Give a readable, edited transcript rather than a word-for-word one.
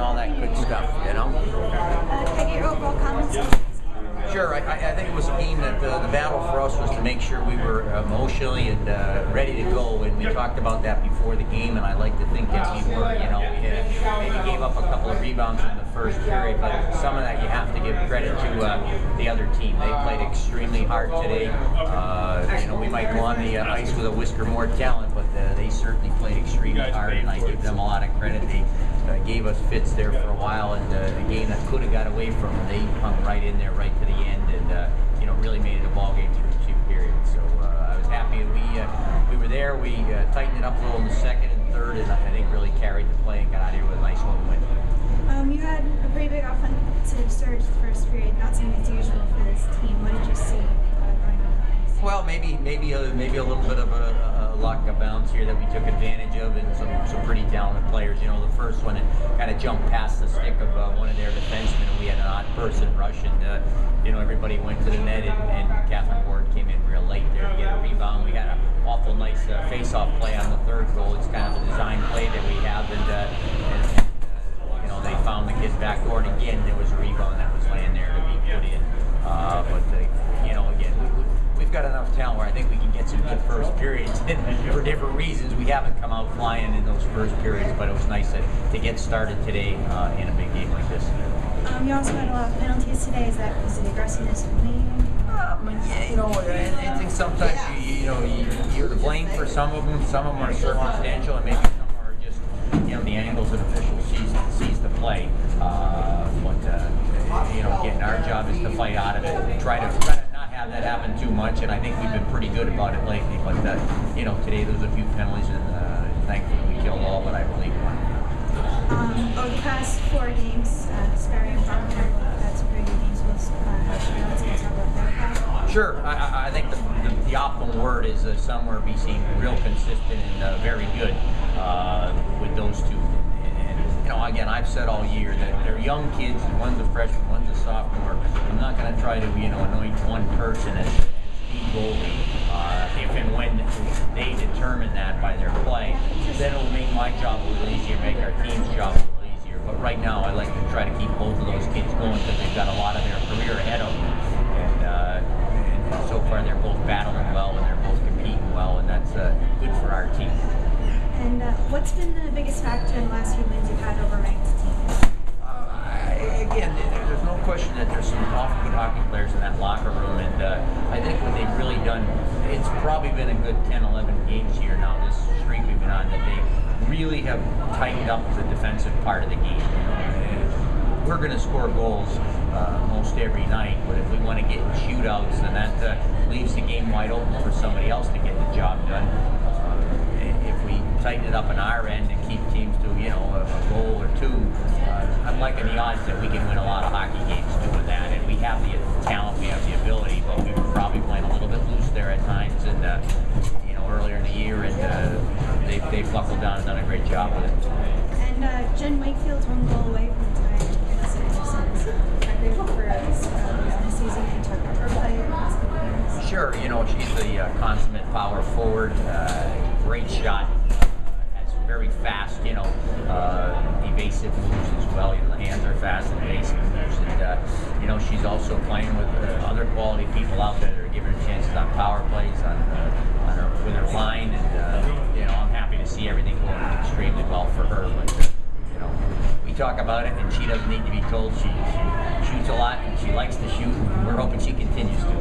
all that good stuff, you know. Can I get your overall comments? Sure, I think it was a game that the battle for us was to make sure we were emotionally and ready to go, and we talked about that before the game, and I like to think that we were. You know, we maybe gave up a couple of rebounds in the first period, but some of that you have to give credit to the other team. They played extremely hard today. You know, we might go on the ice with a whisker more talent, but they certainly played extremely hard, and I give them a lot of credit. They gave us fits there for a while, and a game that could have got away from them, they hung right in there right to the end, and you know, really made it a ball game through 2 periods. So I was happy we were there. We tightened it up a little in the second and third, and I think really carried the play and got out of here with a nice home win. You had a pretty big offensive surge the first period, not something that's usual for this team. What did you see going on? Well, maybe a little bit of a luck, a bounce here that we took advantage of, and some pretty talented players. You know, the first one, it kind of jumped past the stick of one of their defensemen, and we had an odd person rush, and you know, everybody went to the net, and Catherine Ward came in real late there to get a rebound. We had an awful nice face-off play on the third goal. It's kind of a design play that we have, and you know, they found the kid back door, and again, there was a rebound that was laying there to be put in. But you know, again, we've got enough talent where I think we can get some good first periods. And for different reasons, we haven't come out flying in those first periods, but it was nice to get started today in a big game like this. You also had a lot of penalties today. Is that because of the aggressiveness of Maine? Yeah, you know, I think sometimes you're to blame for some of them. Some of them are circumstantial, and maybe some are just, you know, the angles that officials sees the play. But you know, again, our job is to fight out of it, and try to not have that happen too much. And I think we've been pretty good about it lately. But you know, today there was a few penalties, and thankfully we killed all, but I believe one. Over the past 4 games, Sperry and Faulkner, that's some pretty good games. Let's talk about that. Sure. I think the optimal word is somewhere between real consistent and very good with those two. And you know, again, I've said all year that they're young kids. One's a freshman, one's a sophomore. I'm not going to try to, you know, anoint one person as the goalie. If and when they determine that by their play, then it'll make my job a little easier, make our team's job a little easier. But right now, I like to try to keep both of those kids going because they've got a lot of their career ahead of them. And so far, they're both battling well and they're both competing well, and that's good for our team. And what's been the biggest factor in the last few wins you've had over ranked teams? Again, there's no question that there's some awful good hockey players in that locker room, and I think what they've really done, it's probably been a good 10, 11 games here now, this streak we've been on, that they really have tightened up the defensive part of the game. We're going to score goals most every night, but if we want to get in shootouts, then that leaves the game wide open for somebody else to get the job done. If we tighten it up on our end and keep teams to, you know, a goal or two, I'm liking the odds that we can win a lot of hockey games doing that. And we have the talent, we have the ability, but we were probably playing a little bit loose there at times, and you know, earlier in the year, and they've buckled down and done a great job with it. And Jen Wakefield's 1 goal away from the tie. I'm grateful for this season and talk about her play. Sure, you know, she's the consummate power forward, great shot, has very fast, you know, evasive moves as well. You know, the hands are fast and evasive moves, and you know, she's also playing with other quality people out there that are giving her chances on power plays, with her line, and you know, I'm happy to see everything going extremely well for her. But you know, we talk about it, and she doesn't need to be told. She shoots a lot, and she likes to shoot. And we're hoping she continues to.